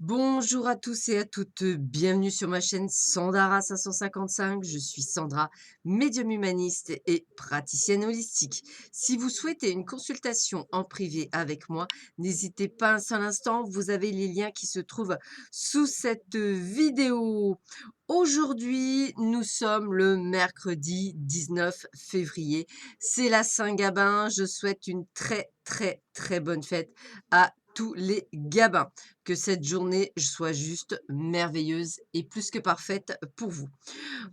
Bonjour à tous et à toutes, bienvenue sur ma chaîne Sandara 555. Je suis Sandra, médium humaniste et praticienne holistique. Si vous souhaitez une consultation en privé avec moi, n'hésitez pas un seul instant, vous avez les liens qui se trouvent sous cette vidéo. Aujourd'hui, nous sommes le mercredi 19 février. C'est la Saint-Gabin. Je souhaite une très bonne fête à tous les Gabins. Que cette journée soit juste merveilleuse et plus que parfaite pour vous.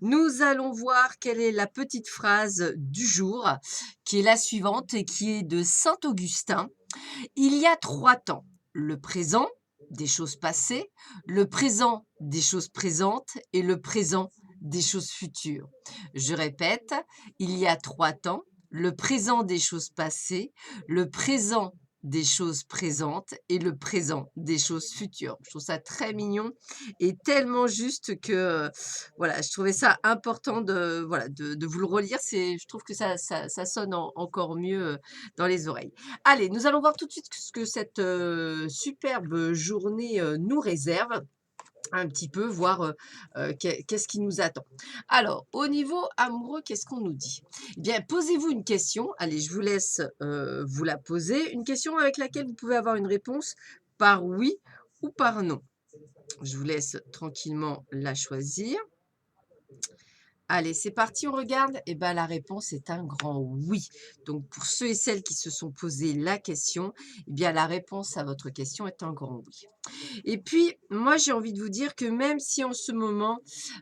Nous allons voir quelle est la petite phrase du jour, qui est la suivante et qui est de Saint Augustin. Il y a 3 temps, le présent, des choses passées, le présent, des choses présentes et le présent, des choses futures. Je répète, il y a 3 temps, le présent des choses passées, le présent des choses présentes et le présent des choses futures. Je trouve ça très mignon et tellement juste que, voilà, je trouvais ça important de, voilà, de vous le relire. Je trouve que ça sonne encore mieux dans les oreilles. Allez, nous allons voir tout de suite ce que cette superbe journée nous réserve. Un petit peu, voir qu'est-ce qui nous attend. Alors, au niveau amoureux, qu'est-ce qu'on nous dit? Eh bien, posez-vous une question. Allez, je vous laisse vous la poser. Une question avec laquelle vous pouvez avoir une réponse par oui ou par non. Je vous laisse tranquillement la choisir. Allez, c'est parti, on regarde. Eh ben, la réponse est un grand oui. Donc, pour ceux et celles qui se sont posé la question, eh bien, la réponse à votre question est un grand oui. Et puis, moi, j'ai envie de vous dire que même si en ce moment,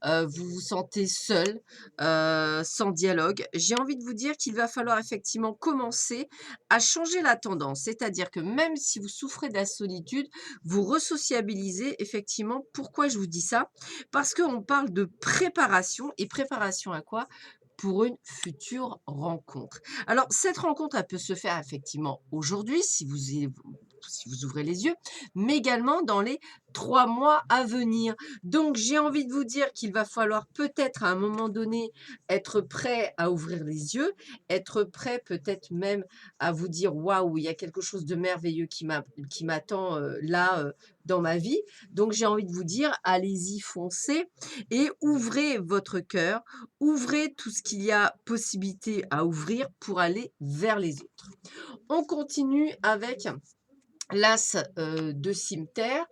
vous vous sentez seul, sans dialogue, j'ai envie de vous dire qu'il va falloir effectivement commencer à changer la tendance. C'est-à-dire que même si vous souffrez de la solitude, vous resociabilisez effectivement. Pourquoi je vous dis ça? Parce qu'on parle de préparation et préparation à quoi? Pour une future rencontre. Alors, cette rencontre, elle peut se faire effectivement aujourd'hui si vous ouvrez les yeux, mais également dans les 3 mois à venir. Donc j'ai envie de vous dire qu'il va falloir peut-être à un moment donné être prêt à ouvrir les yeux, être prêt peut-être même à vous dire: «Waouh, il y a quelque chose de merveilleux qui m'attend, là, dans ma vie». Donc j'ai envie de vous dire: allez-y, foncez et ouvrez votre cœur, ouvrez tout ce qu'il y a possibilité à ouvrir pour aller vers les autres. On continue avec l'As, de cimeterre.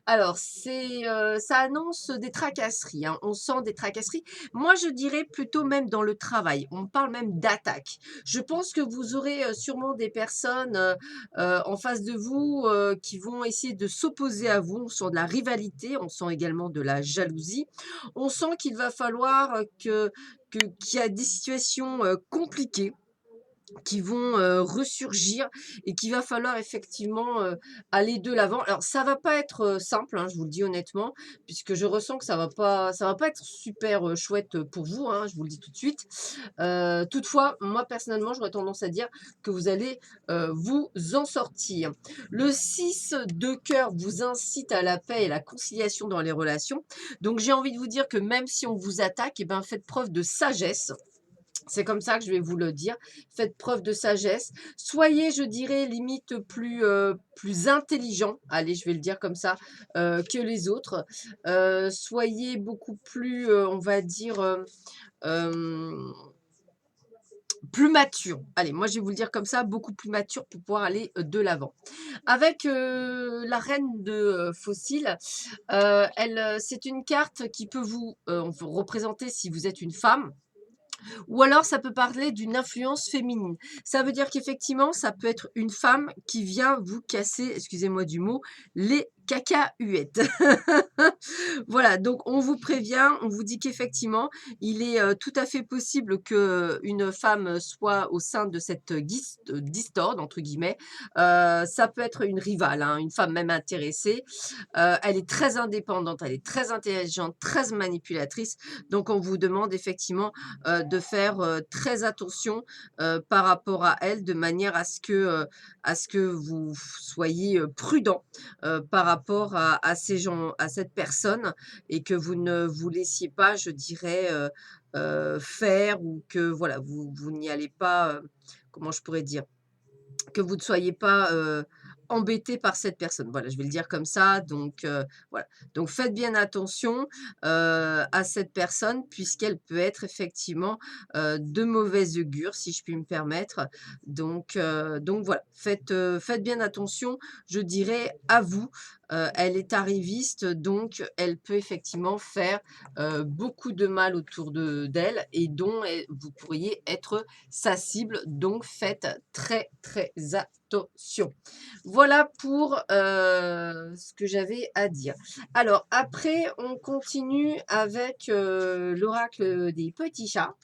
Alors ça annonce des tracasseries, hein. On sent des tracasseries. Moi, je dirais plutôt même dans le travail. On parle même d'attaque. Je pense que vous aurez, sûrement des personnes, en face de vous, qui vont essayer de s'opposer à vous. On sent de la rivalité, on sent également de la jalousie. On sent qu'il va falloir, qu'il y a des situations, compliquées qui vont, ressurgir et qu'il va falloir effectivement, aller de l'avant. Alors ça va pas être, simple, hein, je vous le dis honnêtement, puisque je ressens que ça va pas être super, chouette, pour vous, hein, je vous le dis tout de suite. Toutefois, moi personnellement, j'aurais tendance à dire que vous allez, vous en sortir. Le 6 de cœur vous incite à la paix et la conciliation dans les relations. Donc j'ai envie de vous dire que même si on vous attaque, et ben, faites preuve de sagesse. C'est comme ça que je vais vous le dire. Faites preuve de sagesse. Soyez, je dirais, limite plus intelligent, allez, je vais le dire comme ça, que les autres. Soyez beaucoup plus, on va dire, plus mature. Allez, moi, je vais vous le dire comme ça, beaucoup plus mature pour pouvoir aller, de l'avant. Avec, la reine de, fossiles, c'est une carte qui peut vous représenter si vous êtes une femme. Ou alors ça peut parler d'une influence féminine. Ça veut dire qu'effectivement, ça peut être une femme qui vient vous casser, excusez-moi du mot, les cacahuètes. Voilà, donc on vous prévient, on vous dit qu'effectivement, il est, tout à fait possible qu'une femme soit au sein de cette, «discorde» entre guillemets. Ça peut être une rivale, hein, une femme même intéressée. Elle est très indépendante, elle est très intelligente, très manipulatrice. Donc on vous demande effectivement, de faire, très attention, par rapport à elle, de manière à ce que vous soyez, prudent, par rapport à ces gens à cette personne et que vous ne vous laissiez pas, je dirais, faire ou que voilà, vous n'y allez pas, comment je pourrais dire? que vous ne soyez pas, embêté par cette personne. Voilà, je vais le dire comme ça, donc voilà. Donc faites bien attention, à cette personne puisqu'elle peut être effectivement, de mauvaise augure, si je puis me permettre. Donc voilà, faites bien attention, je dirais, à vous. Elle est arriviste, donc elle peut effectivement faire, beaucoup de mal autour d'elle et dont vous pourriez être sa cible, donc faites très, très attention. Voilà pour, ce que j'avais à dire. Alors après, on continue avec, l'oracle des petits chats.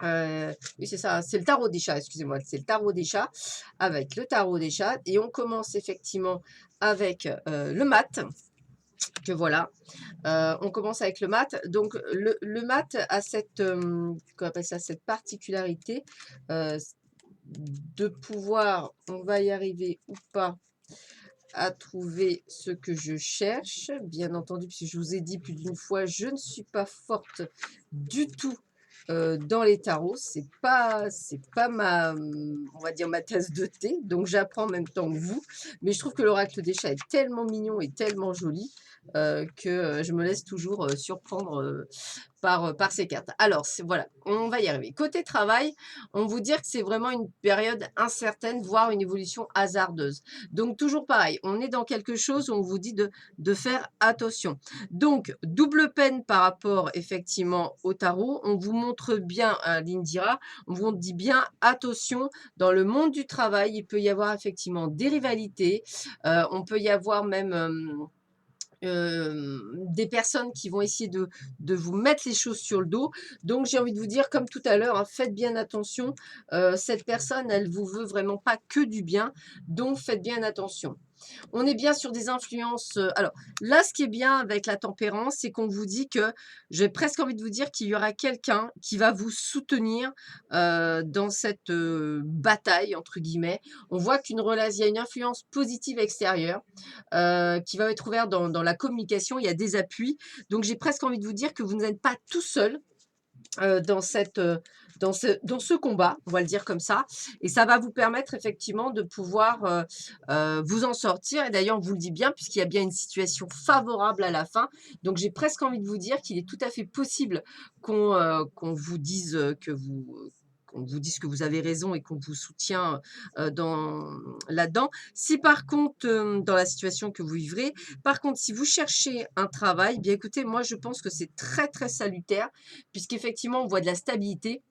Oui, c'est ça, c'est le tarot des chats, excusez-moi, c'est le tarot des chats, avec le tarot des chats et on commence effectivement avec, le mat, que voilà. On commence avec le mat. Donc le mat a cette, qu'on appelle ça? Cette particularité, de pouvoir, on va y arriver ou pas, à trouver ce que je cherche, bien entendu, puisque je vous ai dit plus d'une fois, je ne suis pas forte du tout, dans les tarots. C'est pas ma, on va dire ma tasse de thé, donc j'apprends en même temps que vous. Mais je trouve que l'oracle des chats est tellement mignon et tellement joli, que, je me laisse toujours, surprendre, par ces cartes. Alors c'est voilà, on va y arriver. Côté travail, on vous dire que c'est vraiment une période incertaine, voire une évolution hasardeuse. Donc toujours pareil, on est dans quelque chose où on vous dit de faire attention. Donc double peine par rapport effectivement au tarot. On vous montre bien, l'Indira, on vous dit bien attention, dans le monde du travail, il peut y avoir effectivement des rivalités, on peut y avoir même, des personnes qui vont essayer de vous mettre les choses sur le dos. Donc j'ai envie de vous dire, comme tout à l'heure, hein, faites bien attention. Cette personne, elle vous veut vraiment pas que du bien, donc faites bien attention. On est bien sur des influences, alors là, ce qui est bien avec la tempérance, c'est qu'on vous dit que j'ai presque envie de vous dire qu'il y aura quelqu'un qui va vous soutenir, dans cette, «bataille» entre guillemets. On voit il y a une influence positive extérieure, qui va être ouverte dans la communication. Il y a des appuis. Donc j'ai presque envie de vous dire que vous n'êtes pas tout seul, dans cette, dans ce combat, on va le dire comme ça et ça va vous permettre effectivement de pouvoir, vous en sortir et d'ailleurs on vous le dit bien puisqu'il y a bien une situation favorable à la fin. Donc j'ai presque envie de vous dire qu'il est tout à fait possible qu'on vous dise, qu'on vous dise que vous avez raison et qu'on vous soutient, dans là-dedans. Si par contre, dans la situation que vous vivrez, par contre si vous cherchez un travail, bien écoutez, moi je pense que c'est très, très salutaire puisqu'effectivement, on voit de la stabilité,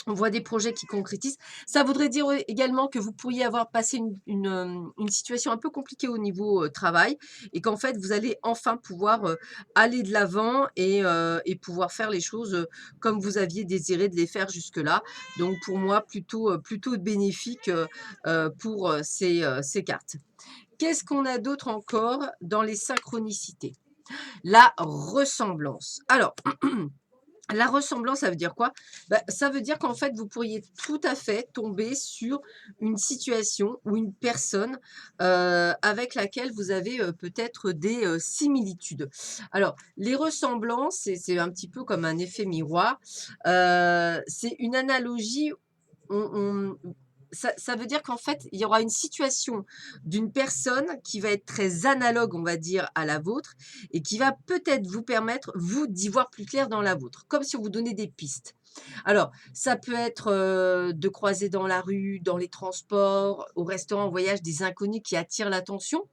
on voit des projets qui concrétisent. Ça voudrait dire également que vous pourriez avoir passé une situation un peu compliquée au niveau travail et qu'en fait, vous allez enfin pouvoir aller de l'avant et pouvoir faire les choses comme vous aviez désiré de les faire jusque-là. Donc pour moi, plutôt bénéfique pour ces cartes. Qu'est-ce qu'on a d'autre encore dans les synchronicités? La ressemblance. Alors, la ressemblance, ça veut dire quoi? Bah, ça veut dire qu'en fait, vous pourriez tout à fait tomber sur une situation ou une personne, avec laquelle vous avez, peut-être des, similitudes. Alors, les ressemblances, c'est un petit peu comme un effet miroir. C'est une analogie, ça veut dire qu'en fait, il y aura une situation d'une personne qui va être très analogue, on va dire, à la vôtre et qui va peut-être vous permettre, vous, d'y voir plus clair dans la vôtre, comme si on vous donnait des pistes. Alors, ça peut être, de croiser dans la rue, dans les transports, au restaurant, en voyage, des inconnus qui attirent l'attention.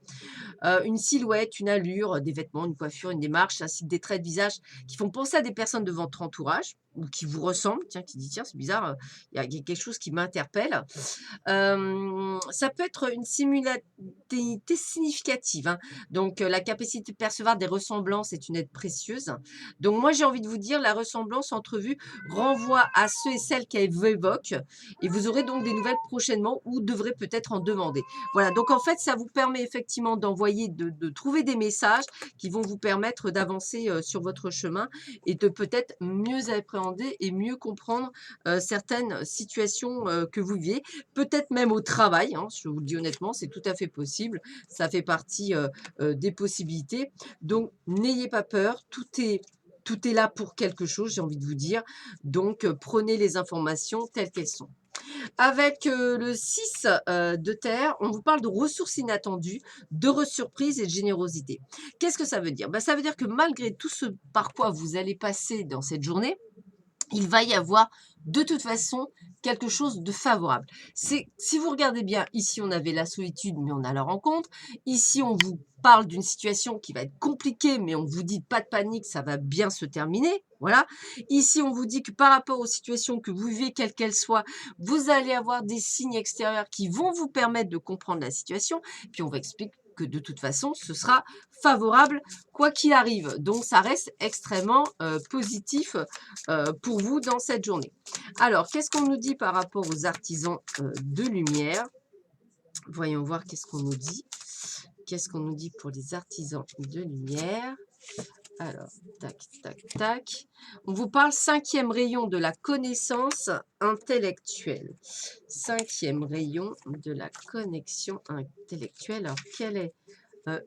Une silhouette, une allure, des vêtements, une coiffure, une démarche, ainsi que des traits de visage qui font penser à des personnes de votre entourage ou qui vous ressemblent, tiens, qui dit: «Tiens, c'est bizarre, il y a quelque chose qui m'interpelle». Ça peut être une similarité significative, hein, donc la capacité de percevoir des ressemblances est une aide précieuse. Donc moi, j'ai envie de vous dire, la ressemblance entrevue renvoie à ceux et celles qu'elle vous évoque et vous aurez donc des nouvelles prochainement ou devrez peut-être en demander. Voilà, donc en fait, ça vous permet effectivement d'envoyer de trouver des messages qui vont vous permettre d'avancer, sur votre chemin et de peut-être mieux appréhender et mieux comprendre, certaines situations, que vous vivez. Peut-être même au travail, hein, je vous le dis honnêtement, c'est tout à fait possible. Ça fait partie, des possibilités. Donc n'ayez pas peur, tout est là pour quelque chose, j'ai envie de vous dire. Donc prenez les informations telles qu'elles sont. Avec, le 6 de terre, on vous parle de ressources inattendues, de surprises et de générosité. Qu'est-ce que ça veut dire? Bah, ça veut dire que malgré tout ce par quoi vous allez passer dans cette journée, il va y avoir de toute façon quelque chose de favorable. C'est si vous regardez bien, ici on avait la solitude, mais on a la rencontre. Ici, on vous parle d'une situation qui va être compliquée, mais on vous dit pas de panique, ça va bien se terminer. Voilà. Ici, on vous dit que par rapport aux situations que vous vivez, quelles qu'elles soient, vous allez avoir des signes extérieurs qui vont vous permettre de comprendre la situation. Puis on va expliquer que de toute façon, ce sera favorable quoi qu'il arrive. Donc ça reste extrêmement positif pour vous dans cette journée. Alors, qu'est-ce qu'on nous dit par rapport aux artisans de lumière? Voyons voir qu'est-ce qu'on nous dit. Qu'est-ce qu'on nous dit pour les artisans de lumière? Alors, tac, tac, tac. On vous parle cinquième rayon de la connaissance intellectuelle. Cinquième rayon de la connexion intellectuelle. Alors, quel est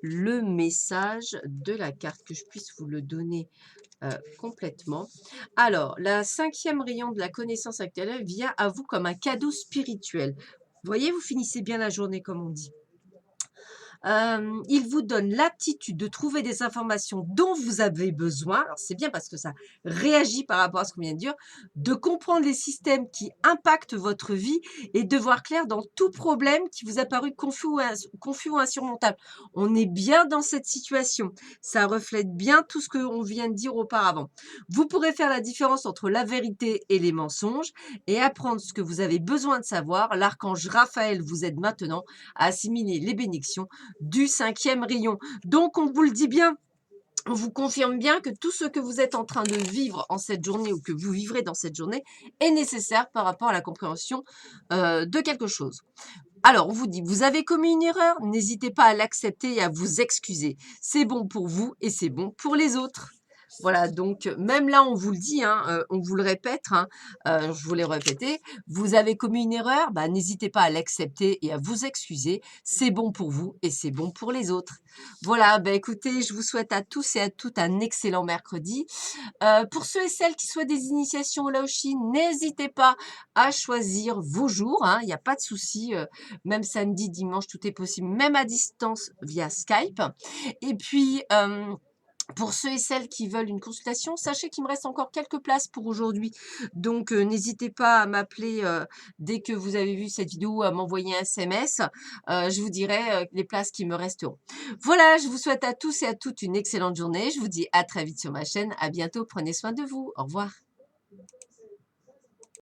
le message de la carte, que je puisse vous le donner complètement. Alors, la cinquième rayon de la connaissance actuelle vient à vous comme un cadeau spirituel. Vous voyez, vous finissez bien la journée, comme on dit. Il vous donne l'aptitude de trouver des informations dont vous avez besoin. Alors, c'est bien parce que ça réagit par rapport à ce qu'on vient de dire, de comprendre les systèmes qui impactent votre vie et de voir clair dans tout problème qui vous a paru confus ou insurmontable. On est bien dans cette situation. Ça reflète bien tout ce qu'on vient de dire auparavant. Vous pourrez faire la différence entre la vérité et les mensonges et apprendre ce que vous avez besoin de savoir. L'archange Raphaël vous aide maintenant à assimiler les bénédictions du cinquième rayon. Donc, on vous le dit bien, on vous confirme bien que tout ce que vous êtes en train de vivre en cette journée ou que vous vivrez dans cette journée est nécessaire par rapport à la compréhension de quelque chose. Alors, on vous dit, vous avez commis une erreur, n'hésitez pas à l'accepter et à vous excuser. C'est bon pour vous et c'est bon pour les autres. Voilà, donc même là, on vous le dit, hein, on vous le répète, hein, je vous l'ai répété, vous avez commis une erreur, bah, n'hésitez pas à l'accepter et à vous excuser. C'est bon pour vous et c'est bon pour les autres. Voilà, bah, écoutez, je vous souhaite à tous et à toutes un excellent mercredi. Pour ceux et celles qui souhaitent des initiations au Laoshi, n'hésitez pas à choisir vos jours, hein, il n'y a pas de souci, même samedi, dimanche, tout est possible, même à distance via Skype. Et puis, pour ceux et celles qui veulent une consultation, sachez qu'il me reste encore quelques places pour aujourd'hui. Donc, n'hésitez pas à m'appeler dès que vous avez vu cette vidéo ou à m'envoyer un SMS. Je vous dirai les places qui me resteront. Voilà, je vous souhaite à tous et à toutes une excellente journée. Je vous dis à très vite sur ma chaîne. À bientôt. Prenez soin de vous. Au revoir.